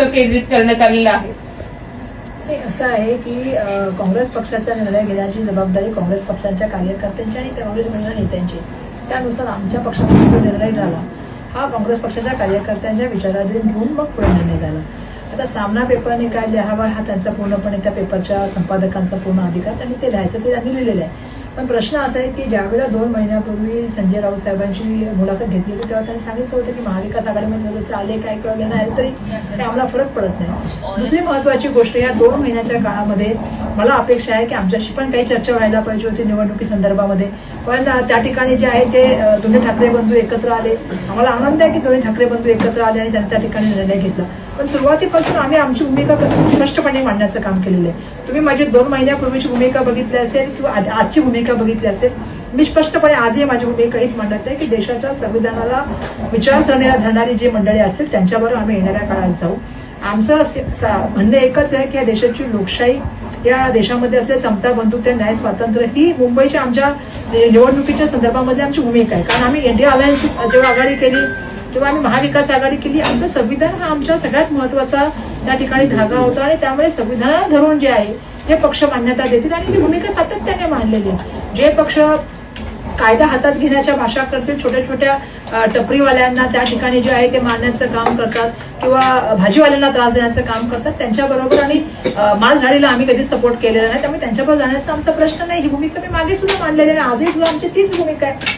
केंद्रित करण्यात आलेलं आहे? हे असं आहे की काँग्रेस पक्षाचा निर्णय घेण्याची जबाबदारी काँग्रेस पक्षाच्या कार्यकर्त्यांची आणि काँग्रेस पक्षाच्या नेत्यांची. त्यानुसार आमच्या पक्षाचा जो निर्णय झाला हा काँग्रेस पक्षाच्या कार्यकर्त्यांच्या विचाराधीन घेऊन मग पुढे निर्णय झाला. आता सामना पेपरने काय लिहावा हा त्यांचा पूर्णपणे त्या पेपरच्या संपादकांचा पूर्ण अधिकार, त्यांनी ते लिहायचं ते त्यांनी लिहिलेलं आहे. पण प्रश्न असा आहे की ज्यावेळेला 2 महिन्यापूर्वी संजय राऊत साहेबांची मुलाखत घेतली होती तेव्हा त्यांनी सांगितलं होतं की महाविकास आघाडीमध्ये सदस्य आले काय कळलं नाही तरी काही आम्हाला फरक पडत नाही. दुसरी महत्वाची गोष्ट या 2 महिन्याच्या काळामध्ये मला अपेक्षा आहे की आमच्याशी पण काही चर्चा व्हायला पाहिजे होती निवडणुकी संदर्भामध्ये. पण त्या ठिकाणी जे आहे ते दोन्ही ठाकरे बंधू एकत्र आले. आम्हाला आनंद आहे की दोन्ही ठाकरे बंधू एकत्र आले आणि त्यांनी त्या ठिकाणी निर्णय घेतला. पण सुरुवातीपासून आम्ही आमची भूमिका स्पष्टपणे मांडण्याचं काम केलेलं आहे. तुम्ही माझी 2 महिन्यापूर्वीची भूमिका बघितली असेल किंवा आजची भूमिका बघितली असेल. मी स्पष्टपणे आजही माझी भूमिका हीच मांडत आहे की देशाच्या संविधानाला विचारसरणीला धरणारी जी मंडळी असतील त्यांच्याबरोबर आम्ही येणाऱ्या काळात जाऊ. आमचं म्हणणं एकच आहे की या देशाची लोकशाही, या देशामध्ये असलेले समता, बंधुत्व, न्याय, स्वातंत्र्य ही मुंबईच्या आमच्या निवडणुकीच्या संदर्भामध्ये आमची भूमिका आहे. कारण आम्ही इंडिया अलायन्स जेव्हा आघाडी केली तेव्हा आम्ही महाविकास आघाडी केली. आमचं संविधान हा आमच्या सगळ्यात महत्वाचा त्या ठिकाणी धागा होता आणि त्यामुळे संविधानाला धरून जे आहे हे पक्ष मान्यता देतील आणि ही भूमिका सातत्याने मांडलेली आहे. जे पक्ष कायदा हातात घेण्याच्या भाषा करतील, छोट्या छोट्या टपरीवाल्यांना त्या ठिकाणी जे आहे ते मारण्याचं काम करतात किंवा भाजीवाल्यांना त्रास देण्याचं काम करतात त्यांच्याबरोबर आणि मालझाडीला आम्ही कधी सपोर्ट केलेला नाही. त्यामुळे त्यांच्याबरोबर जाण्याचा आमचा प्रश्न नाही. ही भूमिका मी मागे सुद्धा मांडलेली आहे. आजही सुद्धा आमची तीच भूमिका आहे.